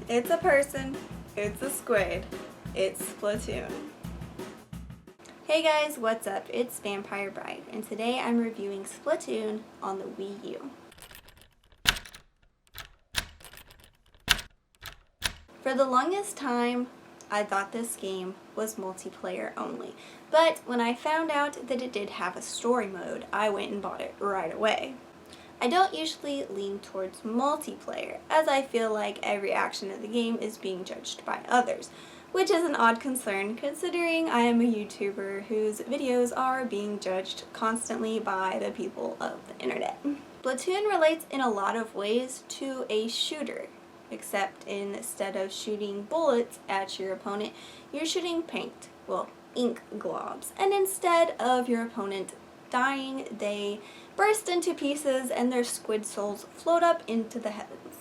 It's a person, it's a squid, it's Splatoon. Hey guys, what's up? It's Vampire Bride, and today I'm reviewing Splatoon on the Wii U. For the longest time, I thought this game was multiplayer only, but when I found out that it did have a story mode, I went and bought it right away. I don't usually lean towards multiplayer, as I feel like every action of the game is being judged by others, which is an odd concern considering I am a YouTuber whose videos are being judged constantly by the people of the internet. Splatoon relates in a lot of ways to a shooter, except instead of shooting bullets at your opponent, you're shooting paint, well, ink globs, and instead of your opponent dying, they burst into pieces and their squid souls float up into the heavens.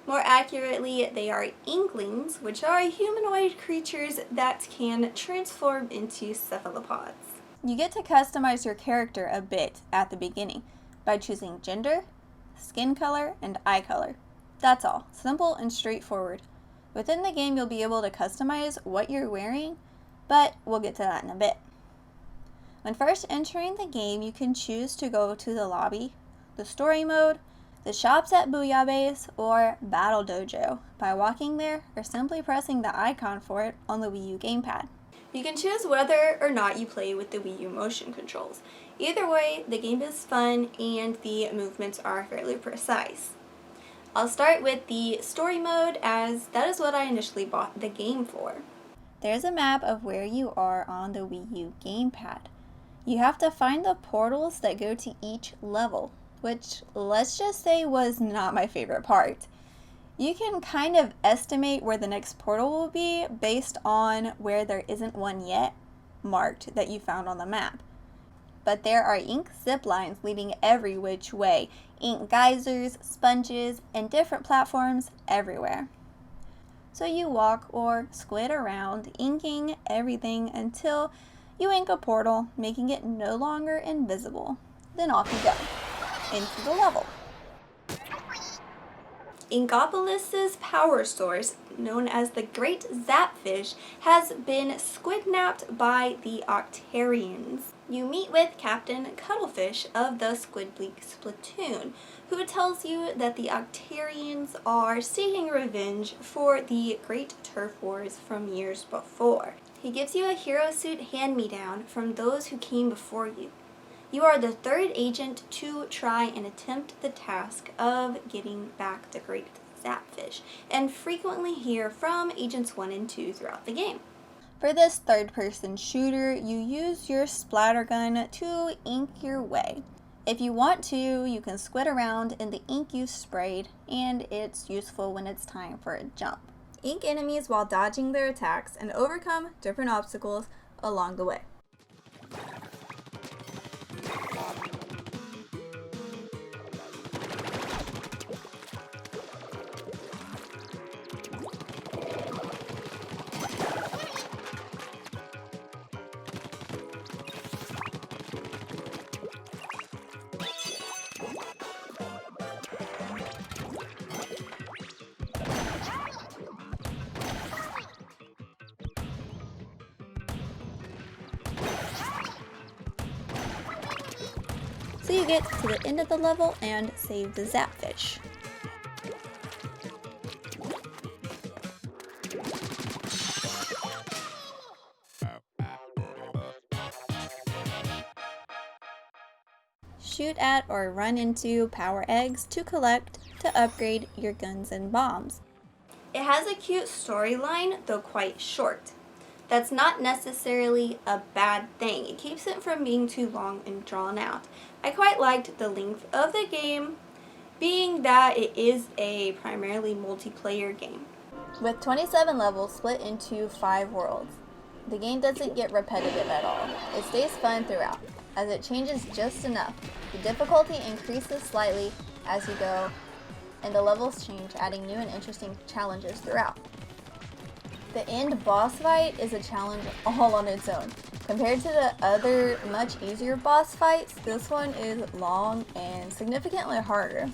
More accurately, they are inklings, which are humanoid creatures that can transform into cephalopods. You get to customize your character a bit at the beginning by choosing gender, skin color, and eye color. That's all. Simple and straightforward. Within the game, you'll be able to customize what you're wearing, but we'll get to that in a bit. When first entering the game, you can choose to go to the lobby, the story mode, the shops at Booyah Base, or Battle Dojo by walking there or simply pressing the icon for it on the Wii U gamepad. You can choose whether or not you play with the Wii U motion controls. Either way, the game is fun and the movements are fairly precise. I'll start with the story mode as that is what I initially bought the game for. There's a map of where you are on the Wii U gamepad. You have to find the portals that go to each level, which let's just say was not my favorite part. You can kind of estimate where the next portal will be based on where there isn't one yet marked that you found on the map. But there are ink zip lines leading every which way, ink geysers, sponges, and different platforms everywhere. So you walk or squid around, inking everything until you ink a portal, making it no longer invisible. Then off you go, into the level. Inkopolis's power source, known as the Great Zapfish, has been squidnapped by the Octarians. You meet with Captain Cuttlefish of the Squidbleak Splatoon, who tells you that the Octarians are seeking revenge for the Great Turf Wars from years before. He gives you a hero suit hand-me-down from those who came before you. You are the third agent to try and attempt the task of getting back the Great Zapfish, and frequently hear from Agents 1 and 2 throughout the game. For this third-person shooter, you use your splatter gun to ink your way. If you want to, you can squid around in the ink you sprayed, and it's useful when it's time for a jump. Ink enemies while dodging their attacks and overcome different obstacles along the way. So you get to the end of the level and save the Zapfish. Shoot at or run into power eggs to collect to upgrade your guns and bombs. It has a cute storyline, though quite short. That's not necessarily a bad thing. It keeps it from being too long and drawn out. I quite liked the length of the game, being that it is a primarily multiplayer game. With 27 levels split into 5 worlds, the game doesn't get repetitive at all. It stays fun throughout, as it changes just enough. The difficulty increases slightly as you go, and the levels change, adding new and interesting challenges throughout. The end boss fight is a challenge all on its own. Compared to the other much easier boss fights, this one is long and significantly harder.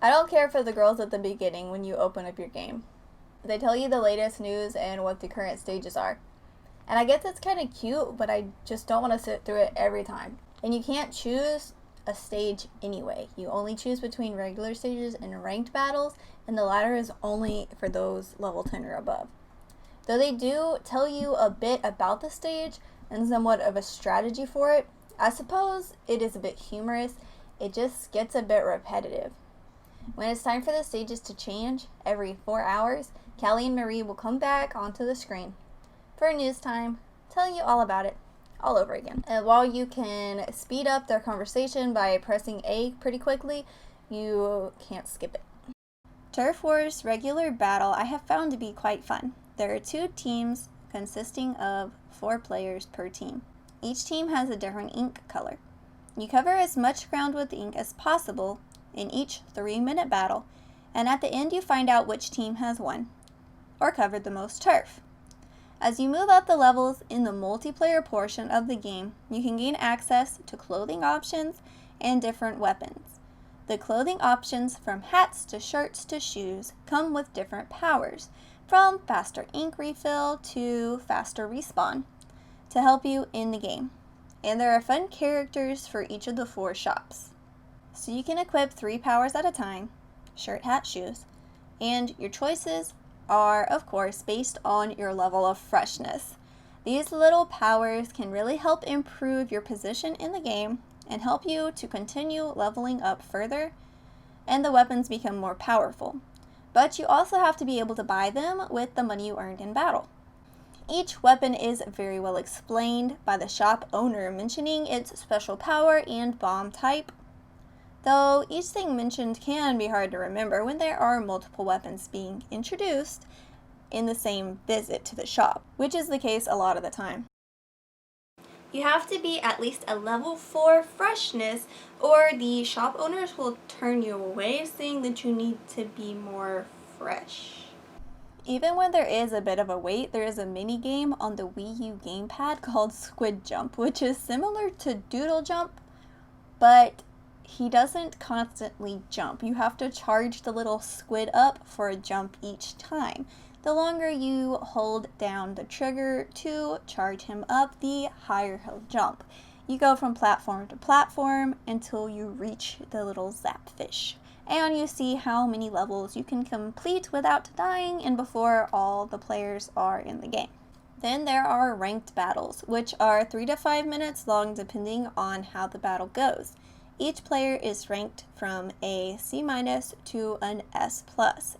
I don't care for the girls at the beginning when you open up your game. They tell you the latest news and what the current stages are. And I guess it's kind of cute, but I just don't want to sit through it every time. And you can't choose a stage anyway. You only choose between regular stages and ranked battles, and the latter is only for those level 10 or above. Though they do tell you a bit about the stage and somewhat of a strategy for it, I suppose it is a bit humorous. It just gets a bit repetitive. When it's time for the stages to change, every 4 hours, Callie and Marie will come back onto the screen for news time, telling you all about it, all over again. And while you can speed up their conversation by pressing A pretty quickly, you can't skip it. Turf Wars regular battle I have found to be quite fun. There are 2 teams consisting of 4 players per team. Each team has a different ink color. You cover as much ground with ink as possible in each 3-minute battle, and at the end you find out which team has won, or covered the most turf. As you move up the levels in the multiplayer portion of the game, you can gain access to clothing options and different weapons. The clothing options, from hats to shirts to shoes, come with different powers, from faster ink refill to faster respawn, to help you in the game. And there are fun characters for each of the 4 shops. So you can equip 3 powers at a time, shirt, hat, shoes, and your choices are, of course, based on your level of freshness. These little powers can really help improve your position in the game and help you to continue leveling up further, and the weapons become more powerful. But you also have to be able to buy them with the money you earned in battle. Each weapon is very well explained by the shop owner, mentioning its special power and bomb type, though each thing mentioned can be hard to remember when there are multiple weapons being introduced in the same visit to the shop, which is the case a lot of the time. You have to be at least a level 4 freshness, or the shop owners will turn you away, saying that you need to be more fresh. Even when there is a bit of a wait, there is a mini game on the Wii U gamepad called Squid Jump, which is similar to Doodle Jump, but he doesn't constantly jump. You have to charge the little squid up for a jump each time. The longer you hold down the trigger to charge him up, the higher he'll jump. You go from platform to platform until you reach the little zapfish, and you see how many levels you can complete without dying and before all the players are in the game. Then there are ranked battles, which are 3 to 5 minutes long depending on how the battle goes. Each player is ranked from a C- to an S+,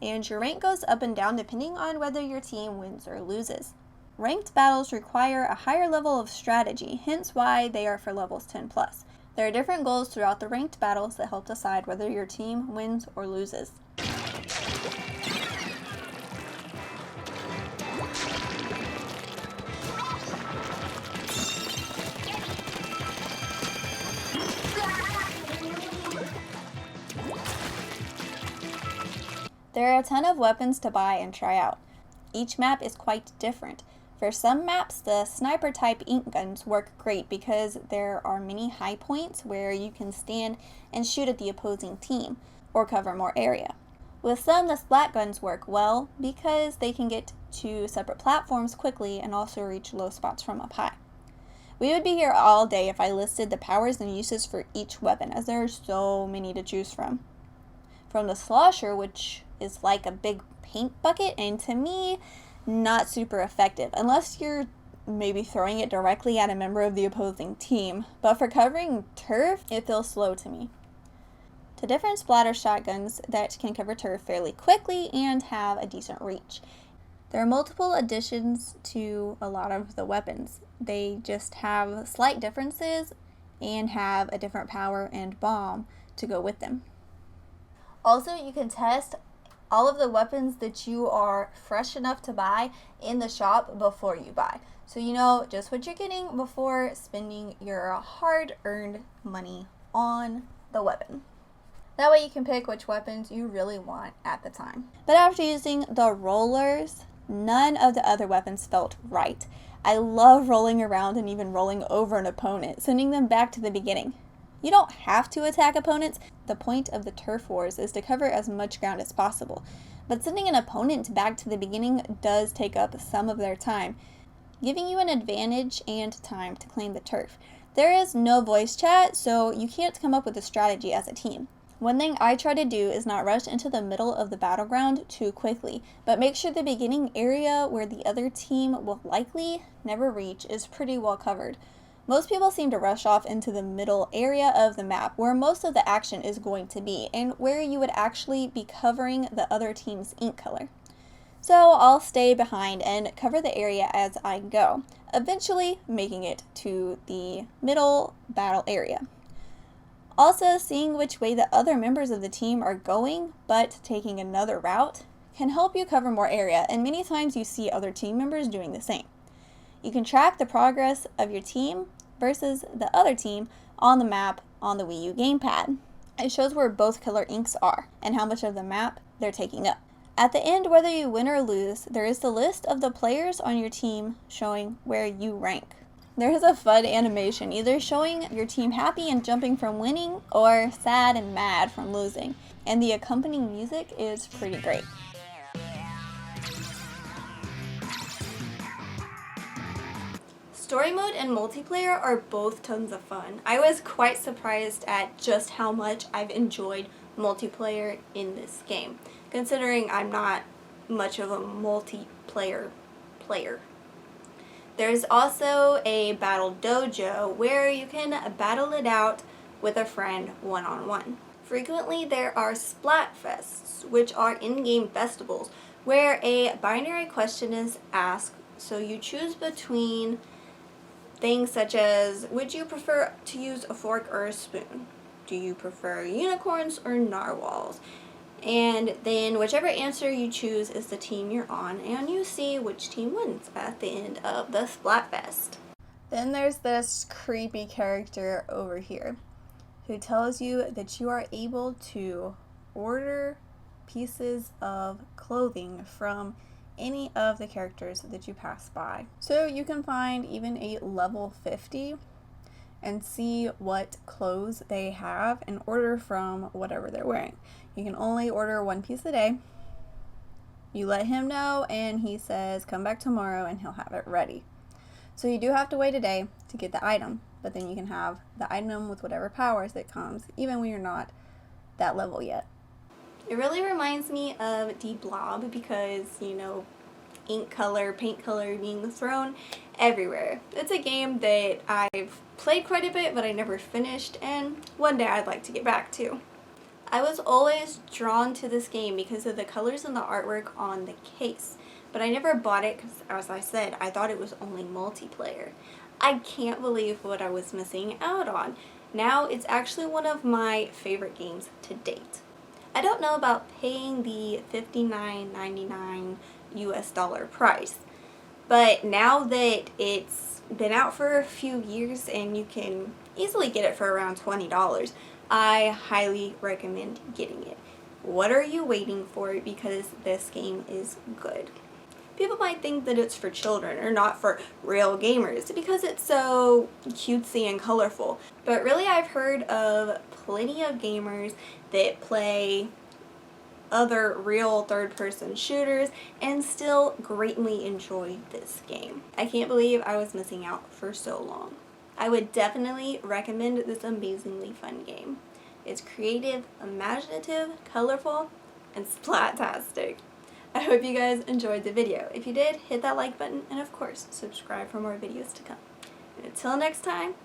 and your rank goes up and down depending on whether your team wins or loses. Ranked battles require a higher level of strategy, hence why they are for levels 10+. There are different goals throughout the ranked battles that help decide whether your team wins or loses. There are a ton of weapons to buy and try out. Each map is quite different. For some maps, the sniper type ink guns work great because there are many high points where you can stand and shoot at the opposing team or cover more area. With some, the splat guns work well because they can get to separate platforms quickly and also reach low spots from up high. We would be here all day if I listed the powers and uses for each weapon, as there are so many to choose from. From the slosher, which is like a big paint bucket, and to me, not super effective, unless you're maybe throwing it directly at a member of the opposing team. But for covering turf, it feels slow to me. To different splatter shotguns that can cover turf fairly quickly and have a decent reach. There are multiple additions to a lot of the weapons. They just have slight differences and have a different power and bomb to go with them. Also, you can test all of the weapons that you are fresh enough to buy in the shop before you buy. So you know just what you're getting before spending your hard-earned money on the weapon. That way you can pick which weapons you really want at the time. But after using the rollers, none of the other weapons felt right. I love rolling around and even rolling over an opponent, sending them back to the beginning. You don't have to attack opponents. The point of the turf wars is to cover as much ground as possible. But sending an opponent back to the beginning does take up some of their time, giving you an advantage and time to claim the turf. There is no voice chat, so you can't come up with a strategy as a team. One thing I try to do is not rush into the middle of the battleground too quickly, but make sure the beginning area where the other team will likely never reach is pretty well covered. Most people seem to rush off into the middle area of the map where most of the action is going to be and where you would actually be covering the other team's ink color. So I'll stay behind and cover the area as I go, eventually making it to the middle battle area. Also, seeing which way the other members of the team are going but taking another route can help you cover more area, and many times you see other team members doing the same. You can track the progress of your team versus the other team on the map on the Wii U gamepad. It shows where both color inks are and how much of the map they're taking up. At the end, whether you win or lose, there is the list of the players on your team showing where you rank. There is a fun animation, either showing your team happy and jumping from winning or sad and mad from losing, and the accompanying music is pretty great. Story mode and multiplayer are both tons of fun. I was quite surprised at just how much I've enjoyed multiplayer in this game, considering I'm not much of a multiplayer player. There's also a battle dojo where you can battle it out with a friend one-on-one. Frequently there are Splatfests, which are in-game festivals where a binary question is asked, so you choose between things such as, would you prefer to use a fork or a spoon? Do you prefer unicorns or narwhals? And then whichever answer you choose is the team you're on, and you see which team wins at the end of the Splatfest. Then there's this creepy character over here who tells you that you are able to order pieces of clothing from any of the characters that you pass by. So you can find even a level 50 and see what clothes they have and order from whatever they're wearing. You can only order one piece a day. You let him know and he says come back tomorrow and he'll have it ready. So you do have to wait a day to get the item, but then you can have the item with whatever powers that comes even when you're not that level yet. It really reminds me of the Blob because, you know, ink color, paint color being thrown everywhere. It's a game that I've played quite a bit, but I never finished, and one day I'd like to get back to. I was always drawn to this game because of the colors and the artwork on the case, but I never bought it because, as I said, I thought it was only multiplayer. I can't believe what I was missing out on. Now it's actually one of my favorite games to date. I don't know about paying the $59.99 US dollar price, but now that it's been out for a few years and you can easily get it for around $20, I highly recommend getting it. What are you waiting for? Because this game is good. People might think that it's for children or not for real gamers because it's so cutesy and colorful. But really, I've heard of plenty of gamers that play other real third-person shooters and still greatly enjoy this game. I can't believe I was missing out for so long. I would definitely recommend this amazingly fun game. It's creative, imaginative, colorful, and splat-tastic. I hope you guys enjoyed the video. If you did, hit that like button and of course, subscribe for more videos to come. And until next time,